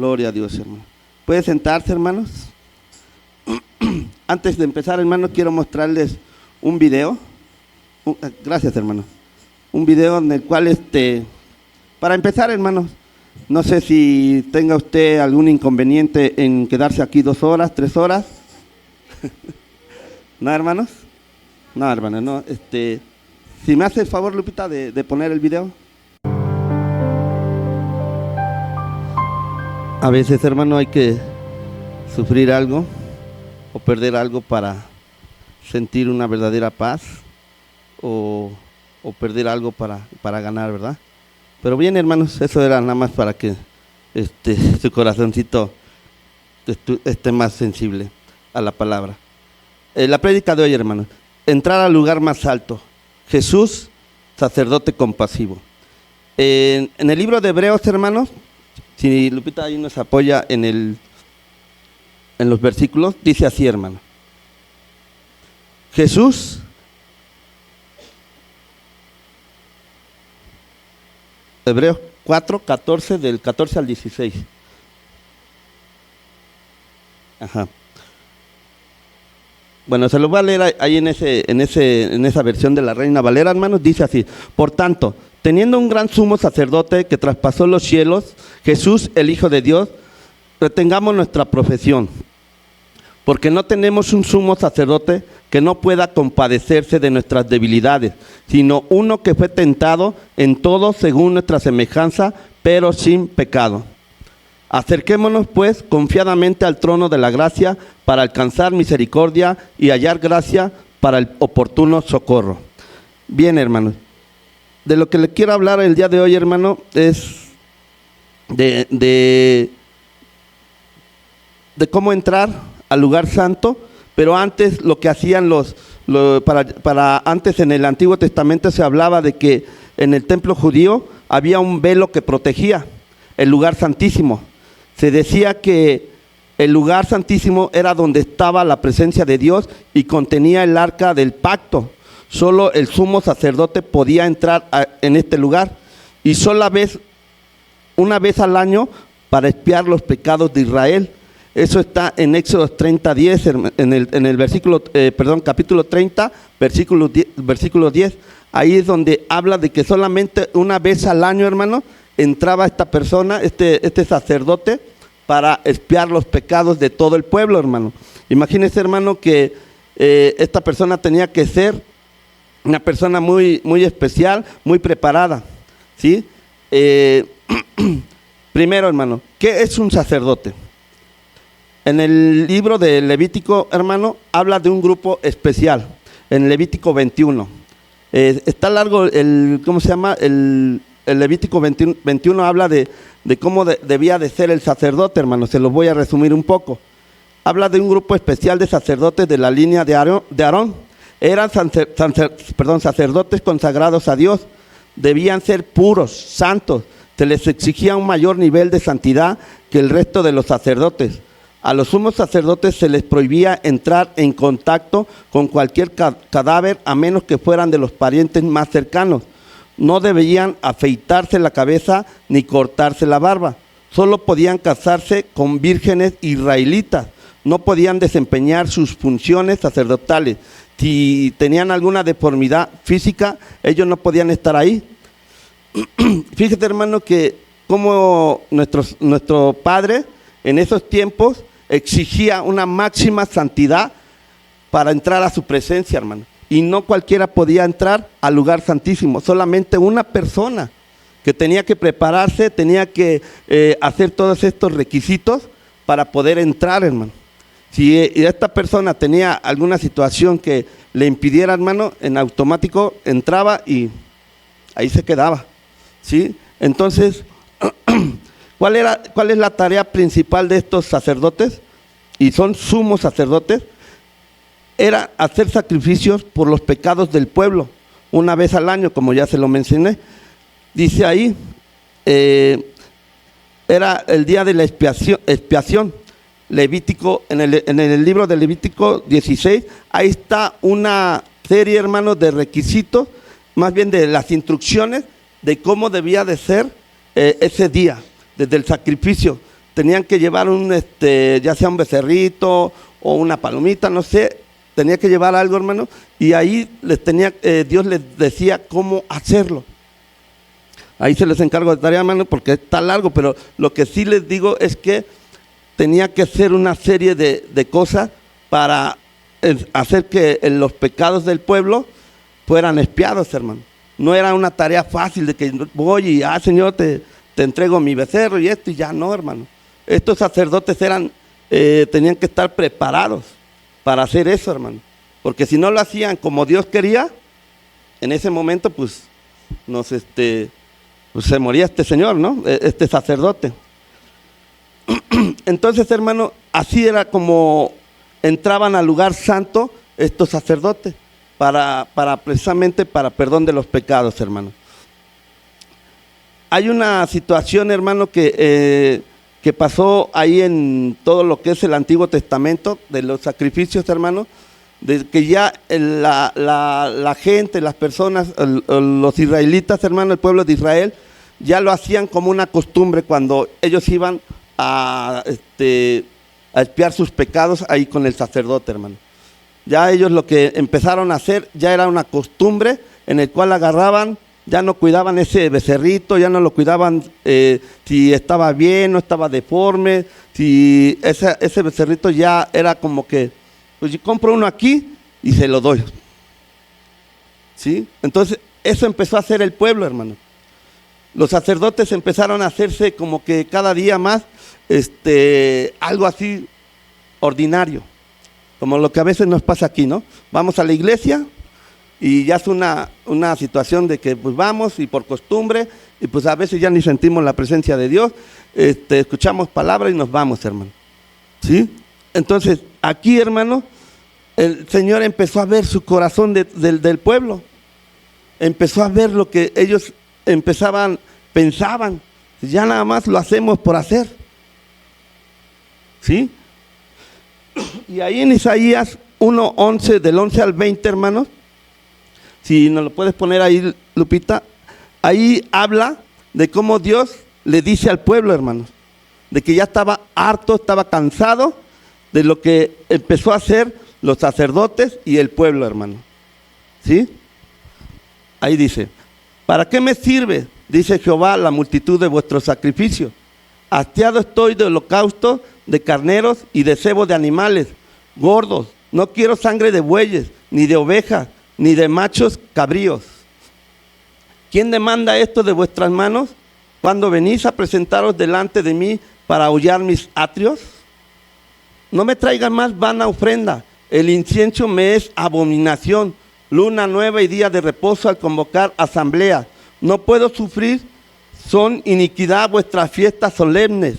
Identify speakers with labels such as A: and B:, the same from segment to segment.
A: Gloria a Dios, hermano. ¿Puede sentarse, hermanos? Antes de empezar, hermano, quiero mostrarles un video. Gracias, hermano. Un video en el cual, para empezar, hermanos, no sé si tenga usted algún inconveniente en quedarse aquí 2 horas, 3 horas. ¿No, hermanos? No, hermanos, no. Si me hace el favor, Lupita, de poner el video. A veces, hermano, hay que sufrir algo o perder algo para sentir una verdadera paz o perder algo para ganar, ¿verdad? Pero bien, hermanos, eso era nada más para que su corazoncito esté más sensible a la palabra. La prédica de hoy, hermanos: entrar al lugar más alto. Jesús, sacerdote compasivo. En el libro de Hebreos, hermanos, si Lupita ahí nos apoya en los versículos, dice así, hermano: Jesús, Hebreos 4:14, del 14 al 16. Ajá. Bueno, se lo voy a leer ahí en esa versión de la Reina Valera, hermanos. Dice así: por tanto, teniendo un gran sumo sacerdote que traspasó los cielos, Jesús, el Hijo de Dios, retengamos nuestra profesión, porque no tenemos un sumo sacerdote que no pueda compadecerse de nuestras debilidades, sino uno que fue tentado en todo según nuestra semejanza, pero sin pecado. Acerquémonos pues confiadamente al trono de la gracia para alcanzar misericordia y hallar gracia para el oportuno socorro. Bien, hermanos, de lo que le quiero hablar el día de hoy, hermano, es de cómo entrar al lugar santo. Pero antes, lo que hacían antes en el Antiguo Testamento se hablaba de que en el templo judío había un velo que protegía el lugar santísimo. Se decía que el lugar santísimo era donde estaba la presencia de Dios y contenía el arca del pacto. Solo el sumo sacerdote podía entrar en este lugar, y una vez al año, para expiar los pecados de Israel. Eso está en Éxodo 30:10, en el versículo, capítulo 30, versículo 10. Ahí es donde habla de que solamente una vez al año, hermano, entraba esta persona, este sacerdote, para expiar los pecados de todo el pueblo, hermano. Imagínese, hermano, que esta persona tenía que ser una persona muy, muy especial, muy preparada, ¿sí? Primero, hermano, ¿qué es un sacerdote? En el libro de Levítico, hermano, habla de un grupo especial, en Levítico 21. Está largo ¿cómo se llama? El Levítico 21 habla de cómo debía de ser el sacerdote, hermano. Se los voy a resumir un poco. Habla de un grupo especial de sacerdotes de la línea de Aarón. Eran sacerdotes consagrados a Dios. Debían ser puros, santos. Se les exigía un mayor nivel de santidad que el resto de los sacerdotes. A los sumos sacerdotes se les prohibía entrar en contacto con cualquier cadáver, a menos que fueran de los parientes más cercanos. No debían afeitarse la cabeza ni cortarse la barba. Solo podían casarse con vírgenes israelitas. No podían desempeñar sus funciones sacerdotales. Si tenían alguna deformidad física, ellos no podían estar ahí. Fíjate, hermano, que como nuestro Padre en esos tiempos exigía una máxima santidad para entrar a su presencia, hermano. Y no cualquiera podía entrar al lugar santísimo, solamente una persona que tenía que prepararse, tenía que hacer todos estos requisitos para poder entrar, hermano. Si esta persona tenía alguna situación que le impidiera, hermano, en automático entraba y ahí se quedaba, ¿sí? Entonces, ¿cuál es la tarea principal de estos sacerdotes? Y son sumos sacerdotes. Era hacer sacrificios por los pecados del pueblo, una vez al año, como ya se lo mencioné. Dice ahí, era el día de la expiación. Levítico, en el libro de Levítico 16, ahí está una serie, hermanos, de requisitos, más bien de las instrucciones de cómo debía de ser ese día, desde el sacrificio, tenían que llevar ya sea un becerrito o una palomita, no sé, tenía que llevar algo, hermano, y ahí Dios les decía cómo hacerlo. Ahí se les encargo de tarea, hermano, porque está largo, pero lo que sí les digo es que tenía que hacer una serie de cosas para hacer que los pecados del pueblo fueran expiados, hermano. No era una tarea fácil de que voy y, Señor, te entrego mi becerro y esto, y ya no, hermano. Estos sacerdotes tenían que estar preparados para hacer eso, hermano. Porque si no lo hacían como Dios quería, en ese momento, pues se moría este señor, ¿no? Este sacerdote. Entonces, hermano, así era como entraban al lugar santo estos sacerdotes, precisamente para perdón de los pecados, hermano. Hay una situación, hermano, que pasó ahí en todo lo que es el Antiguo Testamento, de los sacrificios, hermano, de que ya la gente, las personas, los israelitas, hermano, el pueblo de Israel, ya lo hacían como una costumbre cuando ellos iban a expiar sus pecados ahí con el sacerdote, hermano. Ya ellos lo que empezaron a hacer ya era una costumbre en el cual agarraban, ya no cuidaban ese becerrito, ya no lo cuidaban si estaba bien, no estaba deforme, si ese becerrito ya era como que, pues yo compro uno aquí y se lo doy. ¿Sí? Entonces, eso empezó a hacer el pueblo, hermano. Los sacerdotes empezaron a hacerse como que cada día más algo así ordinario, como lo que a veces nos pasa aquí, ¿no? Vamos a la iglesia y ya es una situación de que pues vamos y por costumbre, y pues a veces ya ni sentimos la presencia de Dios, escuchamos palabras y nos vamos, hermano. ¿Sí? Entonces, aquí, hermano, el Señor empezó a ver su corazón del pueblo, empezó a ver lo que ellos pensaban, ya nada más lo hacemos por hacer. ¿Sí? Y ahí en Isaías 1:11, del 11 al 20, hermanos, si nos lo puedes poner ahí, Lupita, ahí habla de cómo Dios le dice al pueblo, hermanos, de que ya estaba harto, estaba cansado de lo que empezó a hacer los sacerdotes y el pueblo, hermano. ¿Sí? Ahí dice: ¿para qué me sirve, dice Jehová, la multitud de vuestros sacrificios? Hastiado estoy de holocaustos, de carneros y de cebo de animales gordos. No quiero sangre de bueyes, ni de ovejas, ni de machos cabríos. ¿Quién demanda esto de vuestras manos cuando venís a presentaros delante de mí para hollar mis atrios? No me traigan más vana ofrenda. El incienso me es abominación. Luna nueva y día de reposo al convocar asamblea. No puedo sufrir, son iniquidad vuestras fiestas solemnes.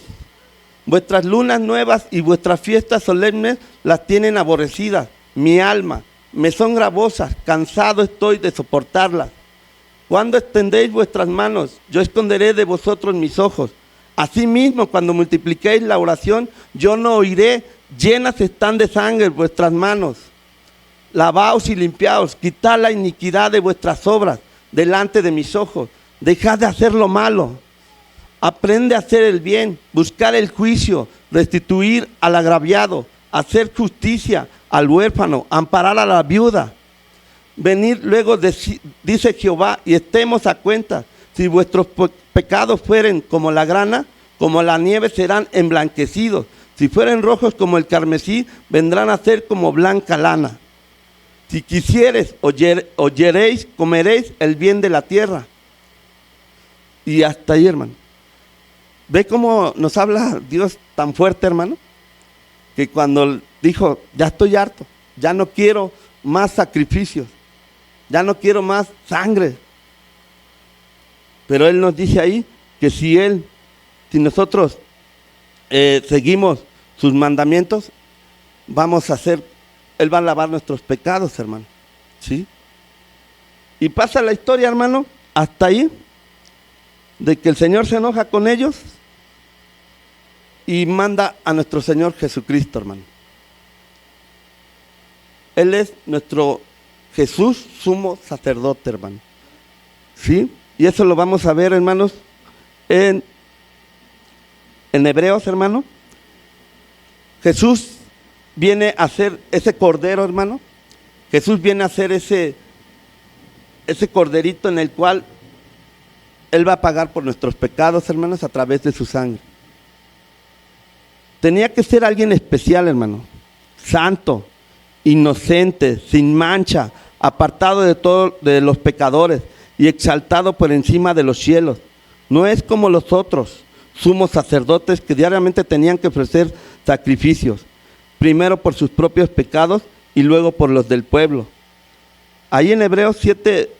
A: Vuestras lunas nuevas y vuestras fiestas solemnes las tienen aborrecidas. Mi alma, me son gravosas, cansado estoy de soportarlas. Cuando extendéis vuestras manos, yo esconderé de vosotros mis ojos. Asimismo, cuando multipliquéis la oración, yo no oiré. Llenas están de sangre vuestras manos. Lavaos y limpiaos, quitad la iniquidad de vuestras obras delante de mis ojos. Dejad de hacer lo malo. Aprende a hacer el bien, buscar el juicio, restituir al agraviado, hacer justicia al huérfano, amparar a la viuda. Venid luego, dice Jehová, y estemos a cuenta. Si vuestros pecados fueren como la grana, como la nieve serán emblanquecidos. Si fueren rojos como el carmesí, vendrán a ser como blanca lana. Si quisieres, oyeréis, comeréis el bien de la tierra. Y hasta ahí, hermano. ¿Ve cómo nos habla Dios tan fuerte, hermano? Que cuando dijo, ya estoy harto, ya no quiero más sacrificios, ya no quiero más sangre. Pero Él nos dice ahí que si nosotros seguimos sus mandamientos, Él va a lavar nuestros pecados, hermano. ¿Sí? Y pasa la historia, hermano, hasta ahí, de que el Señor se enoja con ellos y manda a nuestro Señor Jesucristo, hermano. Él es nuestro Jesús sumo sacerdote, hermano. ¿Sí? Y eso lo vamos a ver, hermanos, en en Hebreos, hermano, Jesús viene a ser ese cordero, hermano. Jesús viene a ser ese corderito en el cual Él va a pagar por nuestros pecados, hermanos, a través de su sangre. Tenía que ser alguien especial, hermano, santo, inocente, sin mancha, apartado de todos de los pecadores y exaltado por encima de los cielos. No es como los otros sumos sacerdotes que diariamente tenían que ofrecer sacrificios, primero por sus propios pecados y luego por los del pueblo. Ahí en Hebreos 7,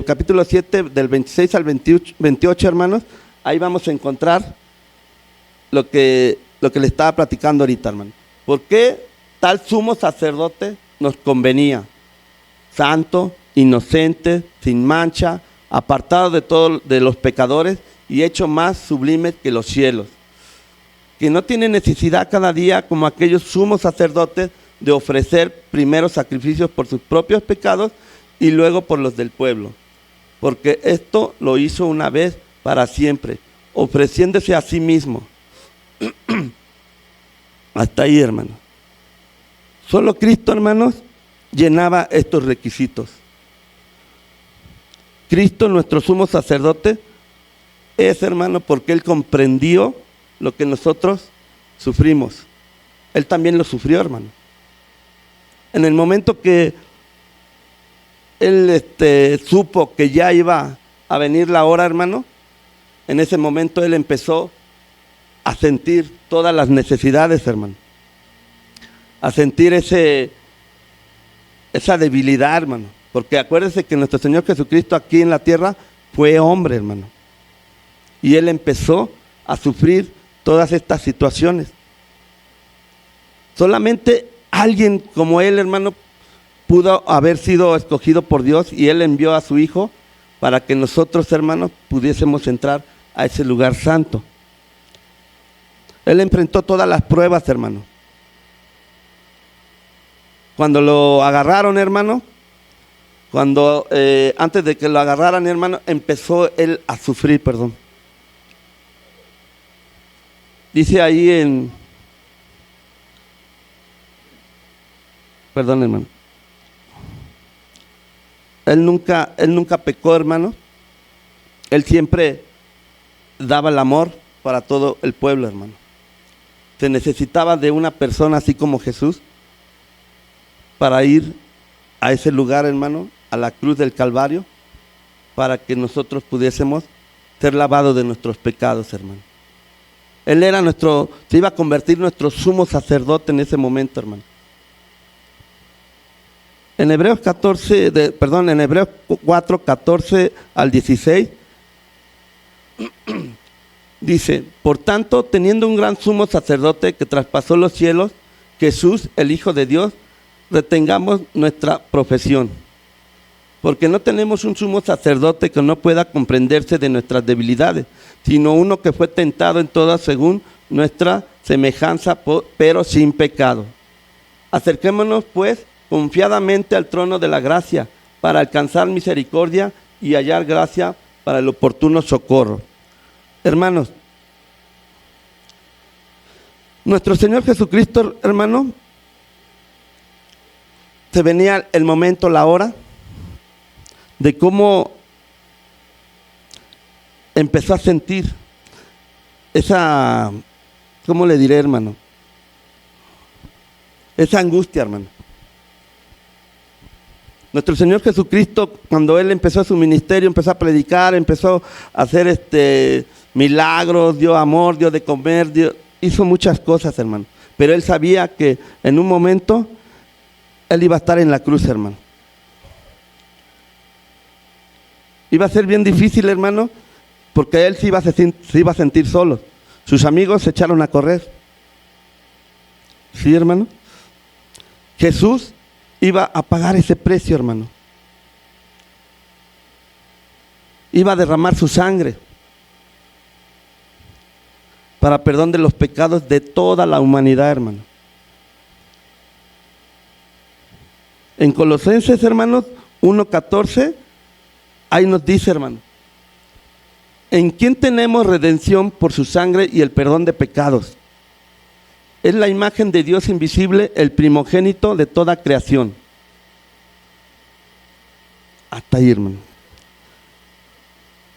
A: capítulo 7, del 26 al 28, hermanos, ahí vamos a encontrar lo que le estaba platicando ahorita, hermano. ¿Por qué tal sumo sacerdote nos convenía? Santo, inocente, sin mancha, apartado de todos de los pecadores y hecho más sublime que los cielos, que no tiene necesidad cada día, como aquellos sumos sacerdotes, de ofrecer primero sacrificios por sus propios pecados y luego por los del pueblo, porque esto lo hizo una vez para siempre, ofreciéndose a sí mismo. Hasta ahí, hermano. Solo Cristo, hermanos, llenaba estos requisitos. Cristo, nuestro sumo sacerdote, es, hermano, porque Él comprendió lo que nosotros sufrimos. Él también lo sufrió, hermano. En el momento que Él supo que ya iba a venir la hora, hermano, en ese momento Él empezó a sentir todas las necesidades, hermano. A sentir esa debilidad, hermano. Porque acuérdense que nuestro Señor Jesucristo aquí en la tierra fue hombre, hermano. Y Él empezó a sufrir todas estas situaciones. Solamente alguien como Él, hermano, pudo haber sido escogido por Dios, y Él envió a su Hijo para que nosotros, hermanos, pudiésemos entrar a ese lugar santo. Él enfrentó todas las pruebas, hermano. Cuando lo agarraron, hermano, antes de que lo agarraran, hermano, empezó Él a sufrir, perdón. Dice ahí perdón, hermano. Él nunca pecó, hermano. Él siempre daba el amor para todo el pueblo, hermano. Se necesitaba de una persona así como Jesús para ir a ese lugar, hermano, a la cruz del Calvario, para que nosotros pudiésemos ser lavados de nuestros pecados, hermano. Él se iba a convertir nuestro sumo sacerdote en ese momento, hermano. En Hebreos 4, 14 al 16, dice: por tanto, teniendo un gran sumo sacerdote que traspasó los cielos, Jesús, el Hijo de Dios, retengamos nuestra profesión. Porque no tenemos un sumo sacerdote que no pueda comprenderse de nuestras debilidades, sino uno que fue tentado en todas según nuestra semejanza, pero sin pecado. Acerquémonos, pues, confiadamente al trono de la gracia, para alcanzar misericordia y hallar gracia para el oportuno socorro. Hermanos, nuestro Señor Jesucristo, hermano, se venía el momento, la hora, de cómo empezó a sentir ¿cómo le diré, hermano? Esa angustia, hermano. Nuestro Señor Jesucristo, cuando Él empezó su ministerio, empezó a predicar, empezó a hacer milagros, dio amor, dio de comer, hizo muchas cosas, hermano. Pero Él sabía que en un momento Él iba a estar en la cruz, hermano. Iba a ser bien difícil, hermano, porque Él se iba a sentir solo. Sus amigos se echaron a correr. ¿Sí, hermano? Jesús iba a pagar ese precio, hermano. Iba a derramar su sangre para perdón de los pecados de toda la humanidad, hermano. En Colosenses, hermanos, 1:14, ahí nos dice, hermano: en quien tenemos redención por su sangre y el perdón de pecados. Es la imagen de Dios invisible, el primogénito de toda creación. Hasta ahí, hermano.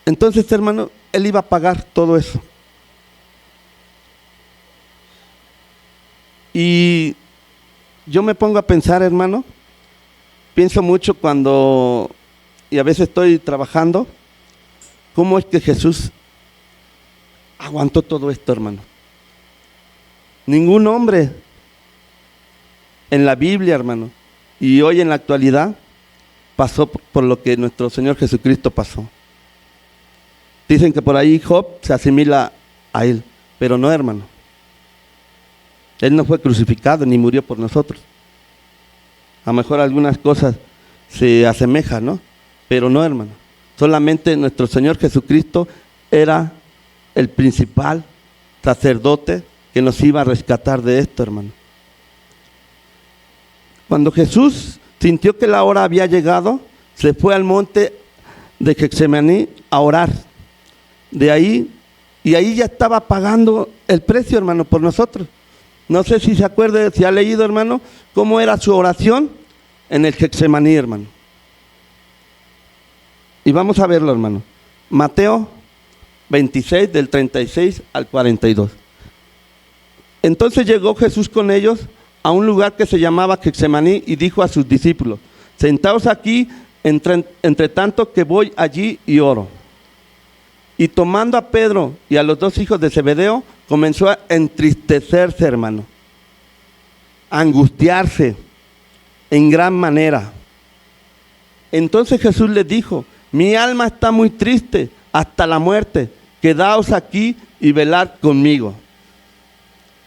A: Entonces, hermano, Él iba a pagar todo eso. Y yo me pongo a pensar, hermano, pienso mucho cuando, y a veces estoy trabajando, cómo es que Jesús aguantó todo esto, hermano. Ningún hombre en la Biblia, hermano, y hoy en la actualidad, pasó por lo que nuestro Señor Jesucristo pasó. Dicen que por ahí Job se asimila a Él, pero no, hermano. Él no fue crucificado ni murió por nosotros. A lo mejor algunas cosas se asemejan, ¿no? Pero no, hermano. Solamente nuestro Señor Jesucristo era el principal sacerdote que nos iba a rescatar de esto, hermano. Cuando Jesús sintió que la hora había llegado, se fue al monte de Getsemaní a orar. De ahí, y ahí ya estaba pagando el precio, hermano, por nosotros. No sé si se acuerda, si ha leído, hermano, cómo era su oración en el Getsemaní, hermano. Y vamos a verlo, hermano. Mateo 26, del 36 al 42. Entonces llegó Jesús con ellos a un lugar que se llamaba Getsemaní y dijo a sus discípulos: sentaos aquí, entre tanto que voy allí y oro. Y tomando a Pedro y a los dos hijos de Zebedeo, comenzó a entristecerse, hermano, a angustiarse en gran manera. Entonces Jesús les dijo: mi alma está muy triste hasta la muerte, quedaos aquí y velad conmigo.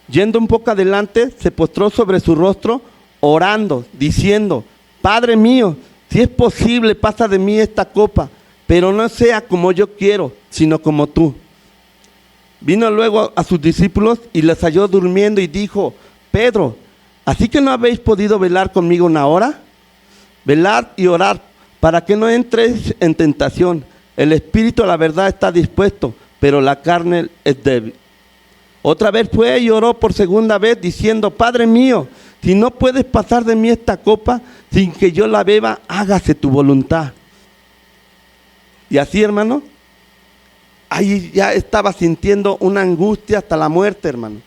A: Yendo un poco adelante, se postró sobre su rostro, orando, diciendo: Padre mío, si es posible, pasa de mí esta copa, pero no sea como yo quiero, sino como tú. Vino luego a sus discípulos y les halló durmiendo y dijo: Pedro, ¿así que no habéis podido velar conmigo una hora? Velad y orad, para que no entréis en tentación. El espíritu a la verdad está dispuesto, pero la carne es débil. Otra vez fue y oró por segunda vez, diciendo: Padre mío, si no puedes pasar de mí esta copa sin que yo la beba, hágase tu voluntad. Y así, hermano, ahí ya estaba sintiendo una angustia hasta la muerte, hermano.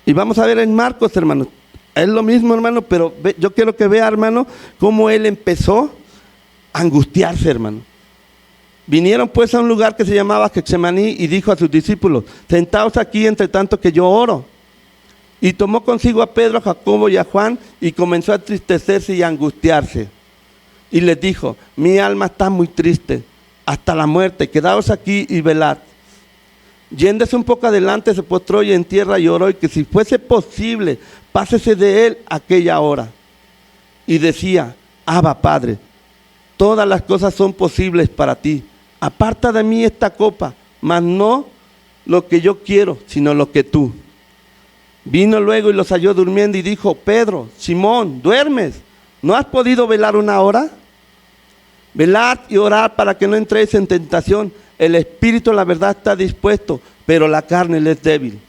A: Y vamos a ver en Marcos, hermano, es lo mismo, hermano, pero yo quiero que vea, hermano, cómo él empezó a angustiarse, hermano. Vinieron pues a un lugar que se llamaba Getsemaní y dijo a sus discípulos: sentaos aquí entre tanto que yo oro. Y tomó consigo a Pedro, a Jacobo y a Juan y comenzó a entristecerse y a angustiarse. Y les dijo: mi alma está muy triste hasta la muerte, quedaos aquí y velad. Yéndose un poco adelante, se postró y en tierra y oró, y que si fuese posible, pásese de él aquella hora. Y decía: Abba, Padre, todas las cosas son posibles para ti. Aparta de mí esta copa, mas no lo que yo quiero, sino lo que tú. Vino luego y los halló durmiendo y dijo: Pedro, Simón, ¿duermes? ¿No has podido velar una hora? Velad y orad para que no entréis en tentación. El espíritu, la verdad, está dispuesto, pero la carne le es débil.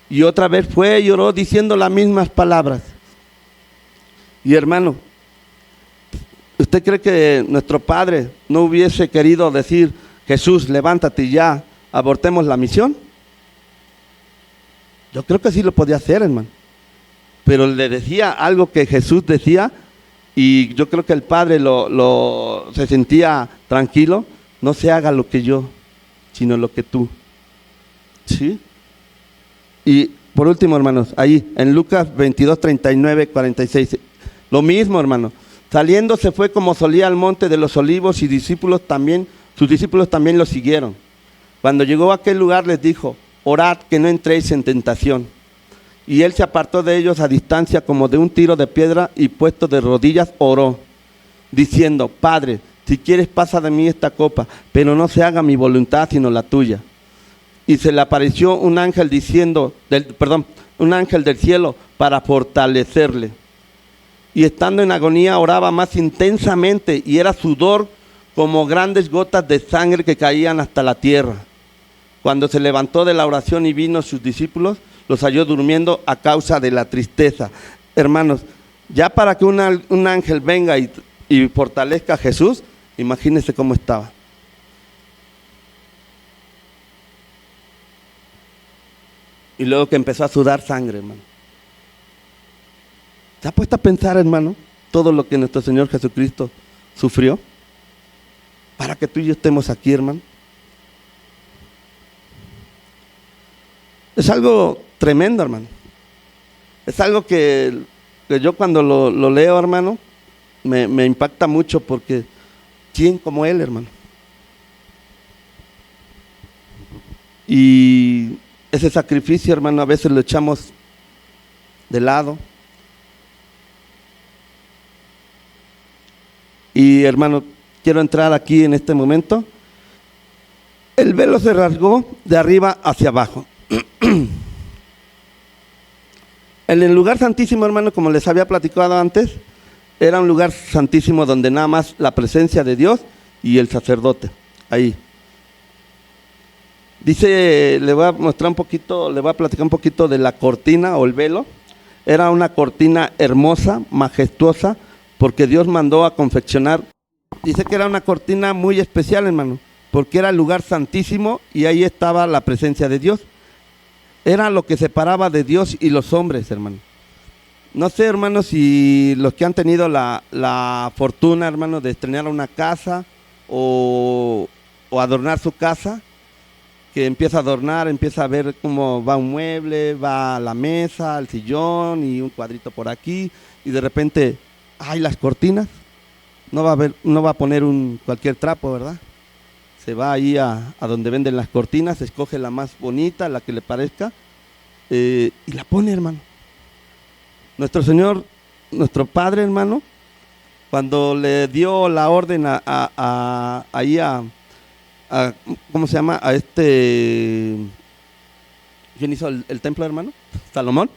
A: Y otra vez fue y oró diciendo las mismas palabras. Y hermano, ¿usted cree que nuestro Padre no hubiese querido decir: Jesús, levántate y ya, abortemos la misión? Yo creo que sí lo podía hacer, hermano. Pero le decía algo que Jesús decía, y yo creo que el Padre se sentía tranquilo: no se haga lo que yo, sino lo que tú. ¿Sí? Y por último, hermanos, ahí en Lucas 22, 39, 46, lo mismo, hermano. Saliendo se fue como solía al monte de los olivos y sus discípulos también lo siguieron. Cuando llegó a aquel lugar les dijo: orad que no entréis en tentación. Y él se apartó de ellos a distancia como de un tiro de piedra y puesto de rodillas oró, diciendo: Padre, si quieres pasa de mí esta copa, pero no se haga mi voluntad sino la tuya. Y se le apareció un ángel un ángel del cielo para fortalecerle. Y estando en agonía oraba más intensamente y era sudor como grandes gotas de sangre que caían hasta la tierra. Cuando se levantó de la oración y vino a sus discípulos, los halló durmiendo a causa de la tristeza. Hermanos, ya para que un ángel venga y fortalezca a Jesús, imagínense cómo estaba. Y luego que empezó a sudar sangre, hermano. ¿Se ha puesto a pensar, hermano, todo lo que nuestro Señor Jesucristo sufrió para que tú y yo estemos aquí, hermano? Es algo tremendo, hermano. Es algo que yo cuando lo leo, hermano, me impacta mucho, porque ¿quién como Él, hermano? Y ese sacrificio, hermano, a veces lo echamos de lado. Y, hermano, quiero entrar aquí en este momento. El velo se rasgó de arriba hacia abajo. En el lugar santísimo, hermano, como les había platicado antes, era un lugar santísimo donde nada más la presencia de Dios y el sacerdote, ahí. Dice, le voy a mostrar un poquito, le voy a platicar un poquito de la cortina o el velo. Era una cortina hermosa, majestuosa, porque Dios mandó a confeccionar. Dice que era una cortina muy especial, hermano, porque era el lugar santísimo y ahí estaba la presencia de Dios. Era lo que separaba de Dios y los hombres, hermano. No sé, hermano, si los que han tenido la fortuna, hermano, de estrenar una casa o adornar su casa, que empieza a adornar, empieza a ver cómo va un mueble, va la mesa, el sillón y un cuadrito por aquí, y de repente, ¡ay, las cortinas! No va a poner cualquier trapo, ¿verdad? Se va ahí a donde venden las cortinas, escoge la más bonita, la que le parezca, y la pone, hermano. Nuestro Señor, nuestro Padre, hermano, cuando le dio la orden ¿cómo se llama? ¿Quién hizo el templo, hermano? Salomón.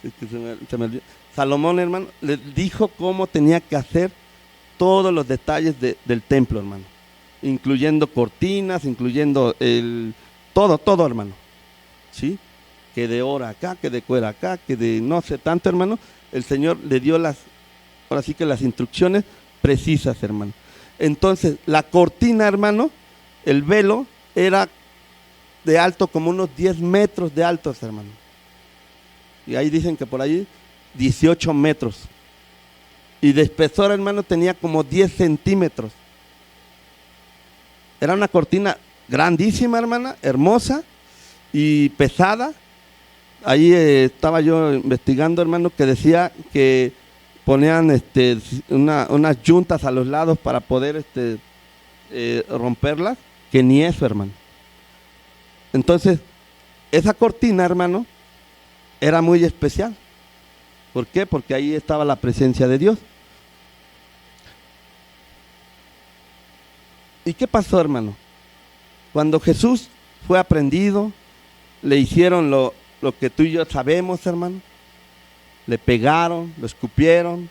A: Se me olvidó. Salomón, hermano, le dijo cómo tenía que hacer todos los detalles del templo, hermano, incluyendo cortinas, incluyendo todo, hermano, ¿sí? Que de oro acá, que de cuero acá, que de no sé tanto, hermano. El Señor le dio ahora sí que las instrucciones precisas, hermano. Entonces, la cortina, hermano, el velo, era de alto como unos 10 metros de alto, hermano. Y ahí dicen que por ahí 18 metros. Y de espesor, hermano, tenía como 10 centímetros. Era una cortina grandísima, hermana, hermosa y pesada. Ahí estaba yo investigando, hermano, que decía que ponían unas yuntas a los lados para poder romperlas, que ni eso, hermano. Entonces, esa cortina, hermano, era muy especial. ¿Por qué? Porque ahí estaba la presencia de Dios. ¿Y qué pasó, hermano? Cuando Jesús fue aprendido, le hicieron lo que tú y yo sabemos, hermano. Le pegaron, lo escupieron,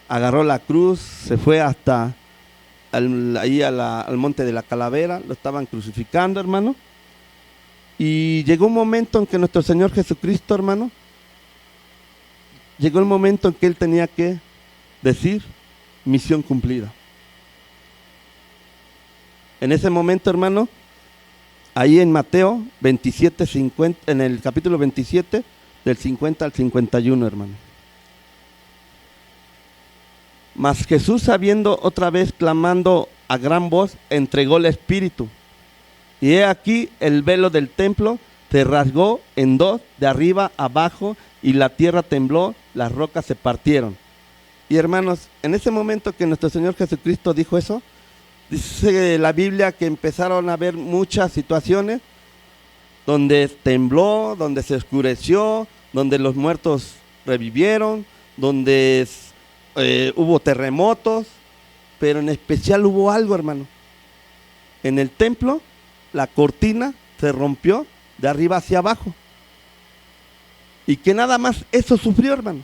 A: agarró la cruz, se fue hasta ahí al monte de la Calavera, lo estaban crucificando, hermano. Y llegó un momento en que nuestro Señor Jesucristo, hermano, llegó el momento en que Él tenía que decir, misión cumplida. En ese momento, hermano, ahí en Mateo 27, 50, en el capítulo 27, del 50 al 51, hermano. Mas Jesús, habiendo otra vez clamando a gran voz, entregó el Espíritu. Y he aquí el velo del templo se rasgó en dos, de arriba abajo, y la tierra tembló, las rocas se partieron. Y hermanos, en ese momento que nuestro Señor Jesucristo dijo eso, dice la Biblia que empezaron a haber muchas situaciones donde tembló, donde se oscureció, donde los muertos revivieron, donde hubo terremotos, pero en especial hubo algo, hermano. En el templo, la cortina se rompió de arriba hacia abajo. Y que nada más eso sufrió, hermano.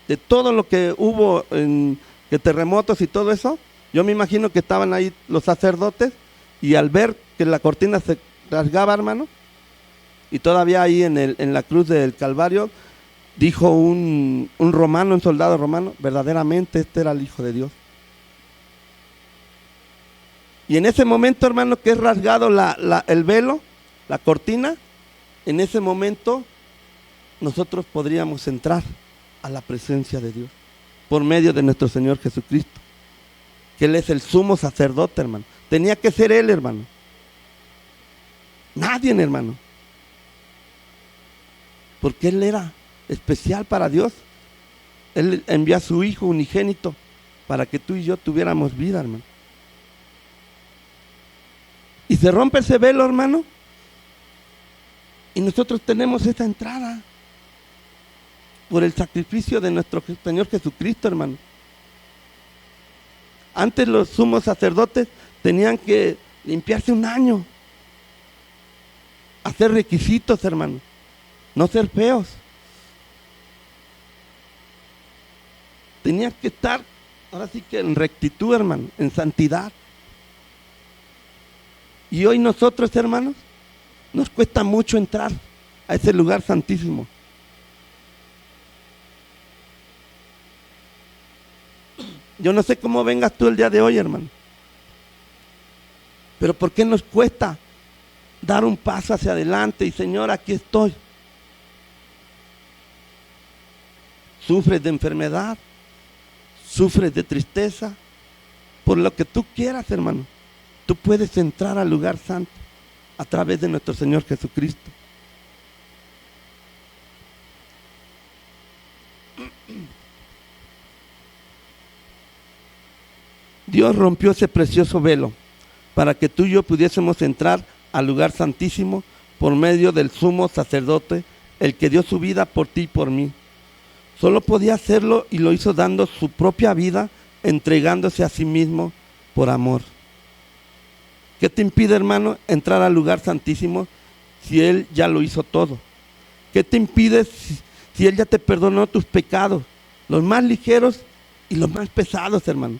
A: De todo lo que hubo de terremotos y todo eso, Yo me imagino que estaban ahí los sacerdotes y al ver que la cortina se rasgaba, hermano, y todavía ahí en la cruz del Calvario, dijo un romano, un soldado romano, verdaderamente este era el Hijo de Dios. Y en ese momento, hermano, que es rasgado el velo, la cortina, en ese momento nosotros podríamos entrar a la presencia de Dios por medio de nuestro Señor Jesucristo, que Él es el sumo sacerdote, hermano. Tenía que ser Él, hermano. Nadie, hermano. Porque Él era especial para Dios. Él envió a su Hijo unigénito para que tú y yo tuviéramos vida, hermano. Y se rompe ese velo, hermano, y nosotros tenemos esa entrada por el sacrificio de nuestro Señor Jesucristo, hermano. Antes los sumos sacerdotes tenían que limpiarse un año, hacer requisitos, hermano, no ser feos. Tenían que estar, ahora sí que en rectitud, hermano, en santidad. Y hoy nosotros, hermanos, nos cuesta mucho entrar a ese lugar santísimo. Yo no sé cómo vengas tú el día de hoy, hermano, pero ¿por qué nos cuesta dar un paso hacia adelante? Y Señor, aquí estoy. Sufres de enfermedad, sufres de tristeza, por lo que tú quieras, hermano. Tú puedes entrar al lugar santo a través de nuestro Señor Jesucristo. Dios rompió ese precioso velo para que tú y yo pudiésemos entrar al lugar santísimo por medio del sumo sacerdote, el que dio su vida por ti y por mí. Solo podía hacerlo y lo hizo dando su propia vida, entregándose a sí mismo por amor. ¿Qué te impide, hermano, entrar al lugar santísimo si Él ya lo hizo todo? ¿Qué te impide si Él ya te perdonó tus pecados, los más ligeros y los más pesados, hermano?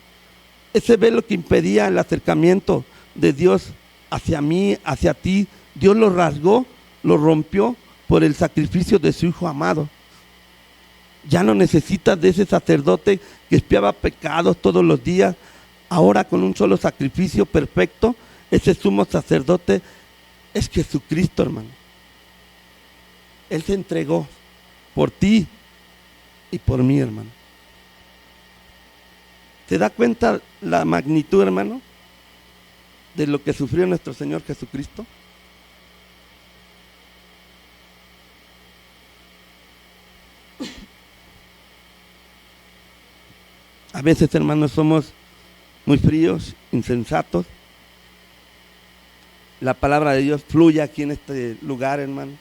A: Ese velo que impedía el acercamiento de Dios hacia mí, hacia ti, Dios lo rasgó, lo rompió por el sacrificio de su Hijo amado. Ya no necesitas de ese sacerdote que expiaba pecados todos los días. Ahora, con un solo sacrificio perfecto, ese sumo sacerdote es Jesucristo, hermano. Él se entregó por ti y por mí, hermano. ¿Te da cuenta la magnitud, hermano, de lo que sufrió nuestro Señor Jesucristo? A veces, hermanos, somos muy fríos, insensatos. La palabra de Dios fluye aquí en este lugar, hermano.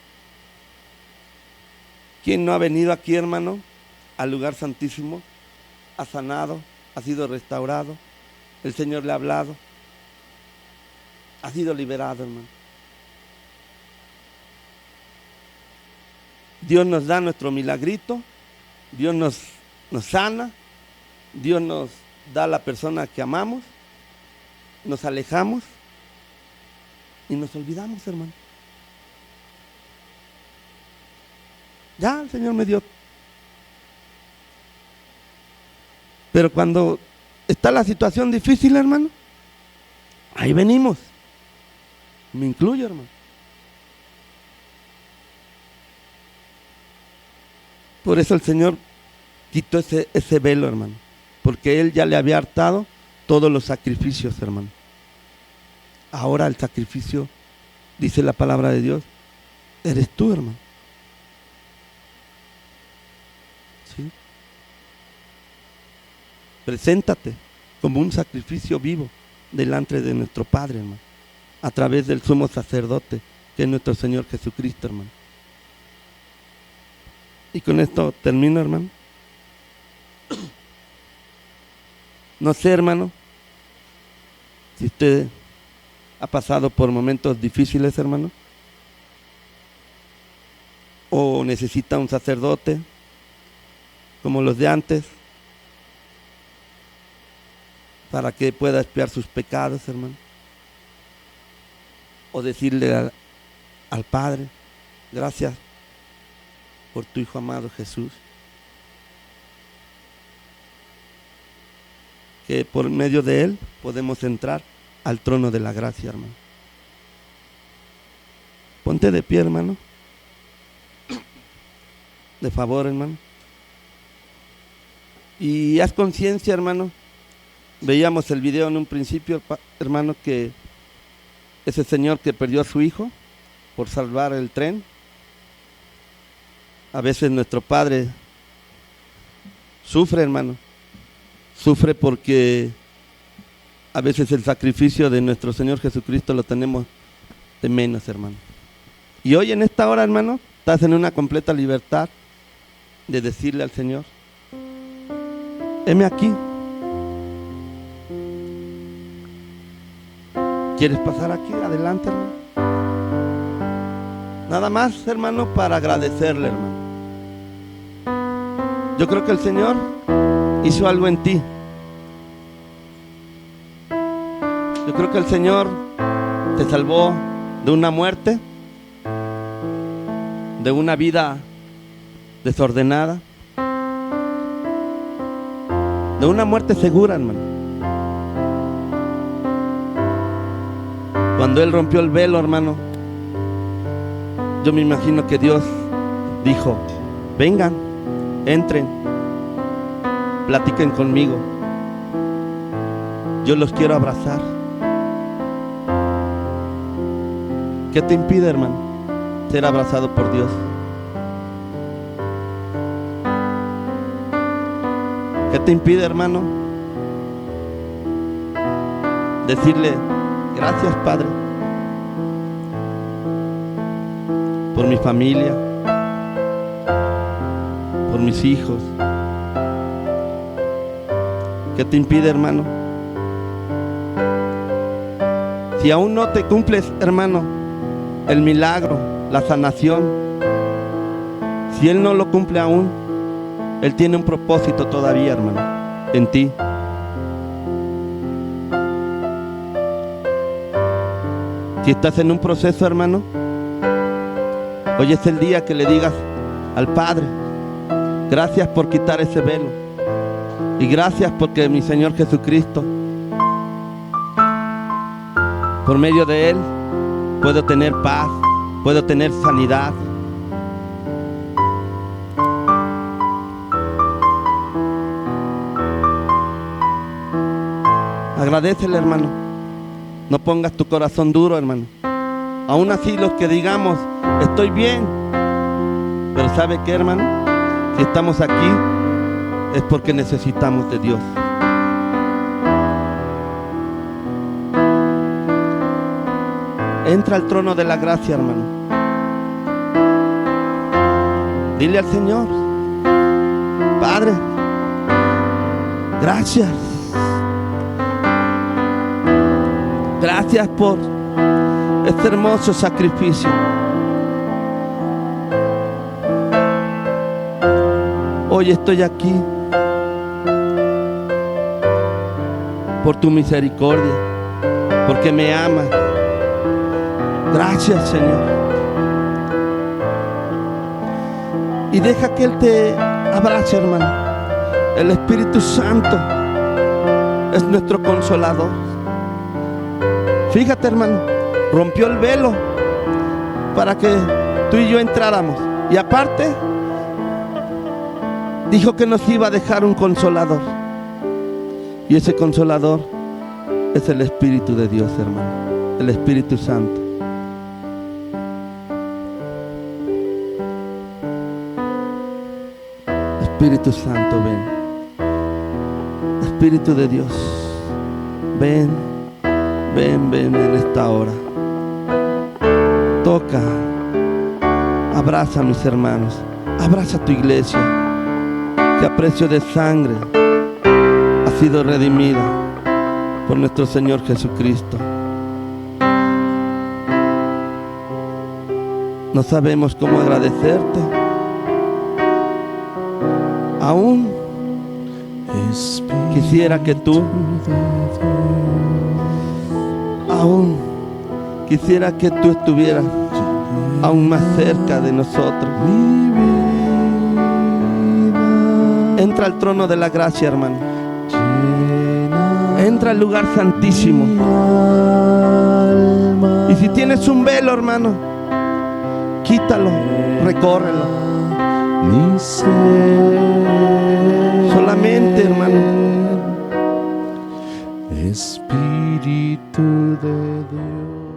A: ¿Quién no ha venido aquí, hermano, al lugar santísimo? Ha sanado, ha sido restaurado, el Señor le ha hablado, ha sido liberado, hermano. Dios nos da nuestro milagrito, Dios nos sana, Dios nos da la persona que amamos, nos alejamos y nos olvidamos, hermano. Ya el Señor me dio. Pero cuando está la situación difícil, hermano, ahí venimos. Me incluyo, hermano. Por eso el Señor quitó ese velo, hermano, porque Él ya le había hartado todos los sacrificios, hermano. Ahora el sacrificio, dice la palabra de Dios, eres tú, hermano. ¿Sí? Preséntate como un sacrificio vivo delante de nuestro Padre, hermano, a través del sumo sacerdote, que es nuestro Señor Jesucristo, hermano. Y con esto termino, hermano. No sé, hermano, si usted ha pasado por momentos difíciles, hermano, o necesita un sacerdote como los de antes, para que pueda expiar sus pecados, hermano. O decirle al Padre, gracias por tu Hijo amado Jesús, que por medio de Él podemos entrar al trono de la gracia, hermano. Ponte de pie, hermano. De favor, hermano. Y haz conciencia, hermano. Veíamos el video en un principio, hermano, que ese señor que perdió a su hijo por salvar el tren. A veces nuestro Padre sufre, hermano. Sufre porque a veces el sacrificio de nuestro Señor Jesucristo lo tenemos de menos, hermano. Y hoy en esta hora, hermano, estás en una completa libertad de decirle al Señor, heme aquí. ¿Quieres pasar aquí? Adelante, hermano. Nada más, hermano, para agradecerle, hermano. Yo creo que el Señor hizo algo en ti. Yo creo que el Señor te salvó de una muerte, de una vida desordenada, de una muerte segura, hermano. Cuando Él rompió el velo, hermano, yo me imagino que Dios dijo, vengan, entren, platiquen conmigo, yo los quiero abrazar. ¿Qué te impide, hermano, ser abrazado por Dios? ¿Qué te impide, hermano, decirle, gracias, Padre, por mi familia, por mis hijos? ¿Qué te impide, hermano? Si aún no te cumples, hermano, el milagro, la sanación, si Él no lo cumple aún, Él tiene un propósito todavía, hermano, en ti. Si estás en un proceso, hermano, hoy es el día que le digas al Padre, gracias por quitar ese velo. Y gracias porque mi Señor Jesucristo, por medio de Él, puedo tener paz, puedo tener sanidad. Agradécele, hermano. No pongas tu corazón duro, hermano. Aún así, los que digamos, estoy bien. Pero ¿sabe qué, hermano? Si estamos aquí, es porque necesitamos de Dios. Entra al trono de la gracia, hermano. Dile al Señor, Padre, gracias. Gracias por este hermoso sacrificio. Hoy estoy aquí por tu misericordia, porque me amas. Gracias, Señor. Y deja que Él te abrace, hermano. El Espíritu Santo es nuestro consolador. Fíjate, hermano, rompió el velo para que tú y yo entráramos. Y aparte, dijo que nos iba a dejar un consolador. Y ese consolador es el Espíritu de Dios, hermano. El Espíritu Santo. Espíritu Santo, ven. Espíritu de Dios, ven. Ven, ven en esta hora. Toca. Abraza a mis hermanos. Abraza a tu iglesia, que a precio de sangre ha sido redimida por nuestro Señor Jesucristo. No sabemos cómo agradecerte. Aún Quisiera que tú, aún, quisiera que tú estuvieras aún más cerca de nosotros. Entra al trono de la gracia, hermano. Entra al lugar santísimo. Y si tienes un velo, hermano, quítalo, recórrelo. Solamente, hermano.
B: Espíritu de Dios.